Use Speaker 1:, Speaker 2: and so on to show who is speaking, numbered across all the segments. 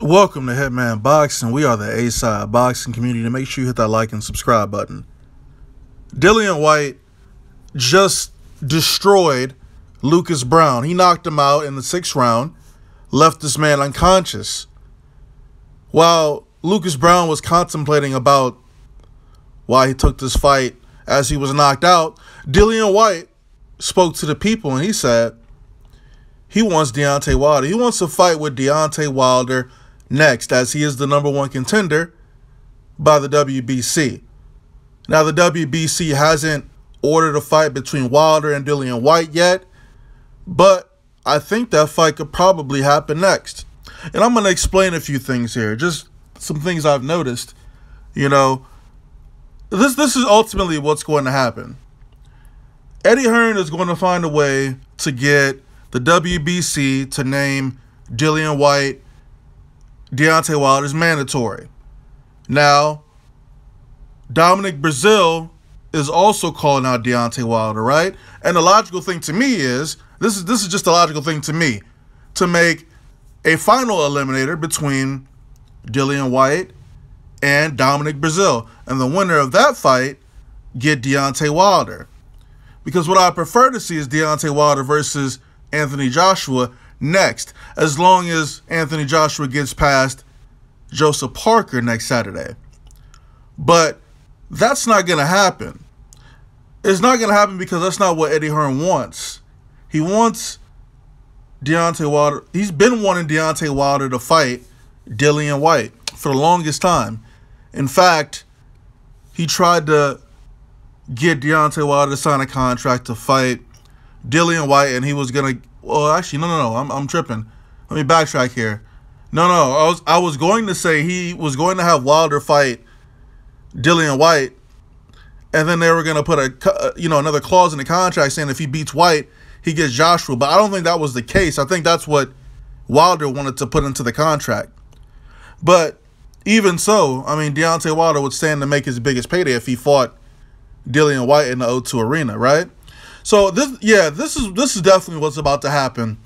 Speaker 1: Welcome to Hitman Boxing. We are the A-Side boxing community. Make sure you hit that like and subscribe button. Dillian Whyte just destroyed Lucas Browne. He knocked him out in the 6th round, left this man unconscious. While Lucas Browne was contemplating about why he took this fight as he was knocked out, Dillian Whyte spoke to the people and he said he wants Deontay Wilder. He wants to fight with Deontay Wilder next, as he is the #1 contender by the WBC. Now, the WBC hasn't ordered a fight between Wilder and Dillian Whyte yet, but I think that fight could probably happen next. And I'm going to explain a few things here, just some things I've noticed. You know, this is ultimately what's going to happen. Eddie Hearn is going to find a way to get the WBC to name Dillian Whyte Deontay Wilder is mandatory. Now, Dominic Brazil is also calling out Deontay Wilder, right? And the logical thing to me is, this is just a logical thing to me, to make a final eliminator between Dillian Whyte and Dominic Brazil. And the winner of that fight get Deontay Wilder. Because what I prefer to see is Deontay Wilder versus Anthony Joshua next, as long as Anthony Joshua gets past Joseph Parker next Saturday. But that's not going to happen. It's not going to happen because that's not what Eddie Hearn wants. He wants Deontay Wilder. He's been wanting Deontay Wilder to fight Dillian Whyte for the longest time. In fact, he tried to get Deontay Wilder to sign a contract to fight Dillian Whyte, and he was going to, well, actually, no, I'm tripping. Let me backtrack here. No, I was going to say he was going to have Wilder fight Dillian Whyte, and then they were going to put another clause in the contract saying if he beats Whyte, he gets Joshua. But I don't think that was the case. I think that's what Wilder wanted to put into the contract. But even so, I mean, Deontay Wilder would stand to make his biggest payday if he fought Dillian Whyte in the O2 Arena, right? So this is definitely what's about to happen.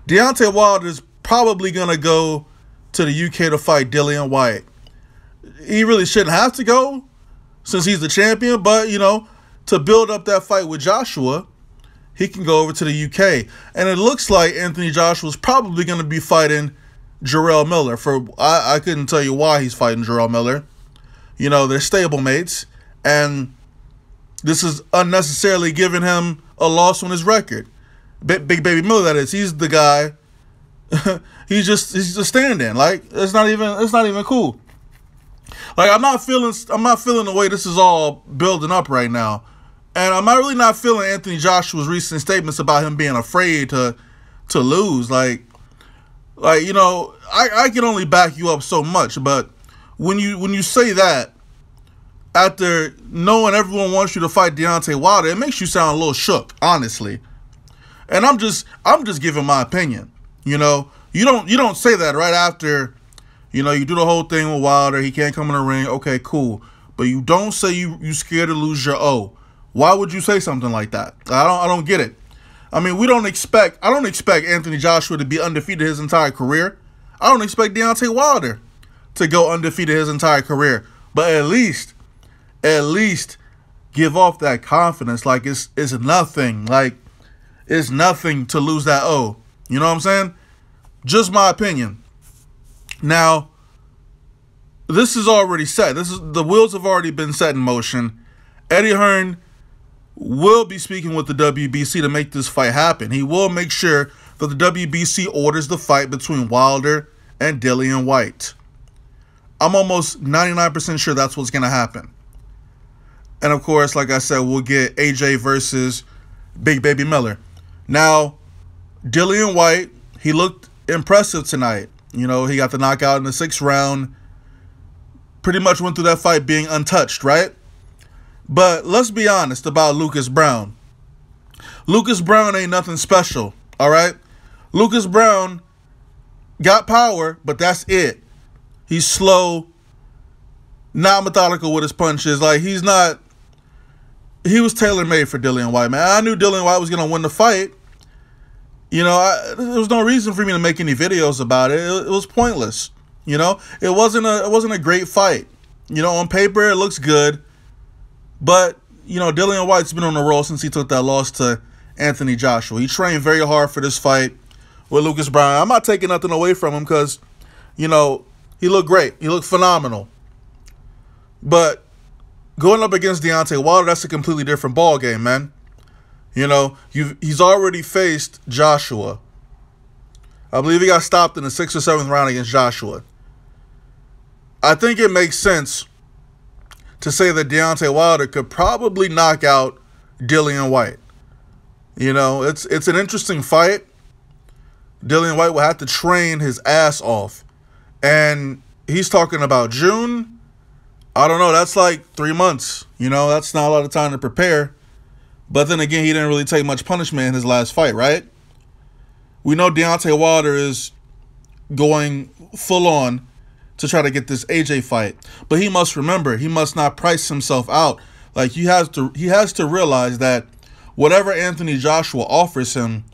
Speaker 1: Deontay Wilder is probably gonna go to the UK to fight Dillian Whyte. He really shouldn't have to go since he's the champion, but you know, to build up that fight with Joshua, he can go over to the UK. And it looks like Anthony Joshua's probably gonna be fighting Jarrell Miller. I couldn't tell you why he's fighting Jarrell Miller. You know, they're stablemates, and this is unnecessarily giving him a loss on his record. Big Baby Miller, that is. He's the guy. he's just stand-in. Like, it's not even cool. Like, I'm not feeling the way this is all building up right now. And I'm really not feeling Anthony Joshua's recent statements about him being afraid to lose. Like you know, I can only back you up so much, but when you say that after knowing everyone wants you to fight Deontay Wilder, it makes you sound a little shook, honestly. And I'm just giving my opinion. You know, you don't say that right after, you know, you do the whole thing with Wilder, he can't come in the ring, okay, cool. But you don't say you scared to lose your O. Why would you say something like that? I don't get it. I mean, I don't expect Anthony Joshua to be undefeated his entire career. I don't expect Deontay Wilder to go undefeated his entire career. But at least give off that confidence. Like, it's nothing. Like, it's nothing to lose that O. You know what I'm saying? Just my opinion. Now, this is already set. The wheels have already been set in motion. Eddie Hearn will be speaking with the WBC to make this fight happen. He will make sure that the WBC orders the fight between Wilder and Dillian Whyte. I'm almost 99% sure that's what's going to happen. And of course, like I said, we'll get AJ versus Big Baby Miller. Now, Dillian Whyte, he looked impressive tonight. You know, he got the knockout in the 6th round. Pretty much went through that fight being untouched, right? But let's be honest about Lucas Browne. Lucas Browne ain't nothing special, all right? Lucas Browne got power, but that's it. He's slow, not methodical with his punches. Like, he was tailor-made for Dillian Whyte, man. I knew Dillian Whyte was going to win the fight. You know, there was no reason for me to make any videos about it. It was pointless. You know, it wasn't a great fight. You know, on paper it looks good, but you know, Dillian Whyte's been on the roll since he took that loss to Anthony Joshua. He trained very hard for this fight with Lucas Browne. I'm not taking nothing away from him because, you know, he looked great. He looked phenomenal. But going up against Deontay Wilder, that's a completely different ball game, man. You know, he's already faced Joshua. I believe he got stopped in the 6th or 7th round against Joshua. I think it makes sense to say that Deontay Wilder could probably knock out Dillian Whyte. You know, it's an interesting fight. Dillian Whyte will have to train his ass off. And he's talking about June. I don't know. That's like 3 months. You know, that's not a lot of time to prepare. But then again, he didn't really take much punishment in his last fight, right? We know Deontay Wilder is going full on to try to get this AJ fight. But he must remember, he must not price himself out. Like, he has to realize that whatever Anthony Joshua offers him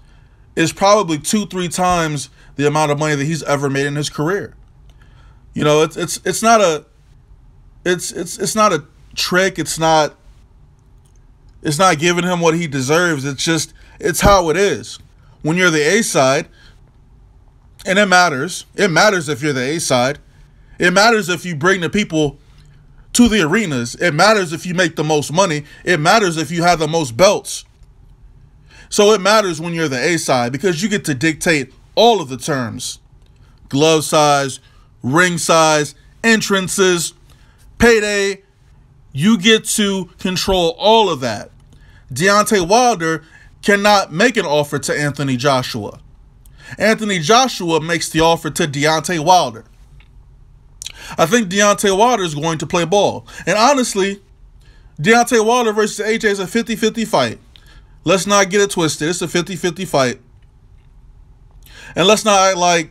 Speaker 1: is probably 2-3 times the amount of money that he's ever made in his career. You know, it's not a trick. It's not giving him what he deserves. It's how it is. When you're the A side, and it matters. It matters if you're the A side. It matters if you bring the people to the arenas. It matters if you make the most money. It matters if you have the most belts. So it matters when you're the A side because you get to dictate all of the terms. Glove size, ring size, entrances, payday. You get to control all of that. Deontay Wilder cannot make an offer to Anthony Joshua. Anthony Joshua makes the offer to Deontay Wilder. I think Deontay Wilder is going to play ball. And honestly, Deontay Wilder versus AJ is a 50-50 fight. Let's not get it twisted. It's a 50-50 fight. And let's not act like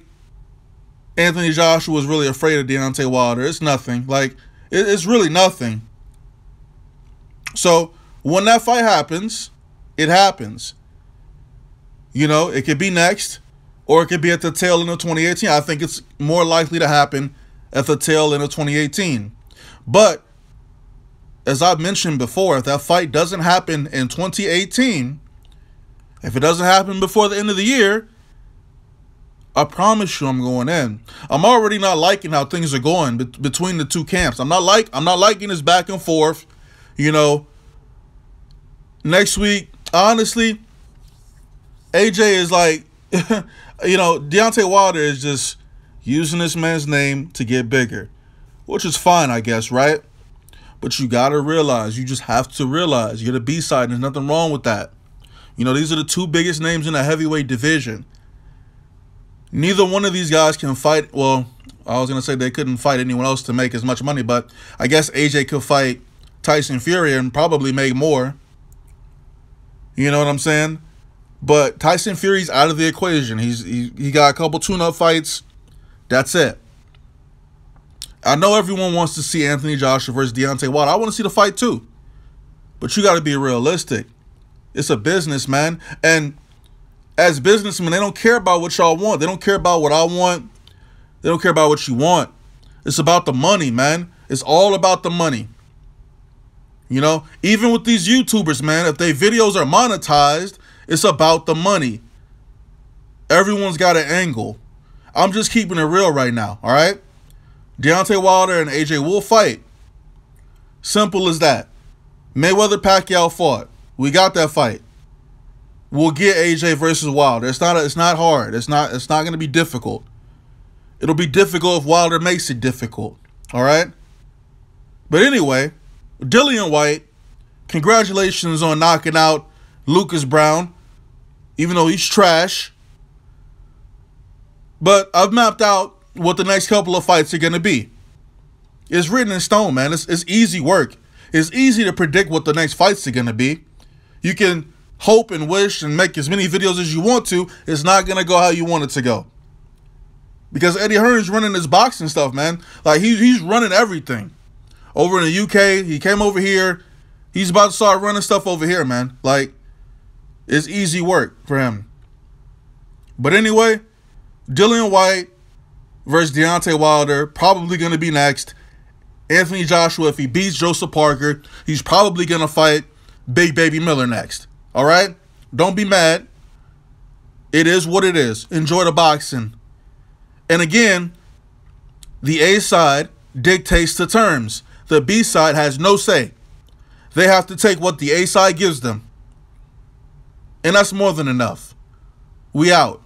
Speaker 1: Anthony Joshua was really afraid of Deontay Wilder. It's nothing. Like, it's really nothing. So, when that fight happens, it happens. You know, it could be next, or it could be at the tail end of 2018. I think it's more likely to happen at the tail end of 2018. But, as I've mentioned before, if that fight doesn't happen in 2018, if it doesn't happen before the end of the year, I promise you I'm going in. I'm already not liking how things are going between the two camps. I'm not liking this back and forth. You know, next week, honestly, AJ is like, you know, Deontay Wilder is just using this man's name to get bigger, which is fine, I guess, right? But you got to realize, you just have to realize you're the B-side and there's nothing wrong with that. You know, these are the two biggest names in the heavyweight division. Neither one of these guys can fight. Well, I was going to say they couldn't fight anyone else to make as much money, but I guess AJ could fight Tyson Fury and probably make more. You know what I'm saying? But Tyson Fury's out of the equation. He got a couple tune-up fights. That's it. I know everyone wants to see Anthony Joshua versus Deontay Wilder. I want to see the fight too. But you got to be realistic. It's a business, man. And as businessmen, they don't care about what y'all want. They don't care about what I want. They don't care about what you want. It's about the money, man. It's all about the money. You know, even with these YouTubers, man, if their videos are monetized, it's about the money. Everyone's got an angle. I'm just keeping it real right now, all right? Deontay Wilder and AJ will fight. Simple as that. Mayweather-Pacquiao fought. We got that fight. We'll get AJ versus Wilder. It's not hard. It's not going to be difficult. It'll be difficult if Wilder makes it difficult, all right? But anyway, Dillian Whyte, congratulations on knocking out Lucas Browne, even though he's trash. But I've mapped out what the next couple of fights are going to be. It's written in stone, man. It's easy work. It's easy to predict what the next fights are going to be. You can hope and wish and make as many videos as you want to. It's not going to go how you want it to go. Because Eddie Hearn's running his boxing stuff, man. Like, he's running everything. Over in the UK, he came over here. He's about to start running stuff over here, man. Like, it's easy work for him. But anyway, Dillian Whyte, versus Deontay Wilder, probably going to be next. Anthony Joshua, if he beats Joseph Parker, he's probably going to fight Big Baby Miller next. All right? Don't be mad. It is what it is. Enjoy the boxing. And again, the A side dictates the terms. The B side has no say. They have to take what the A side gives them. And that's more than enough. We out.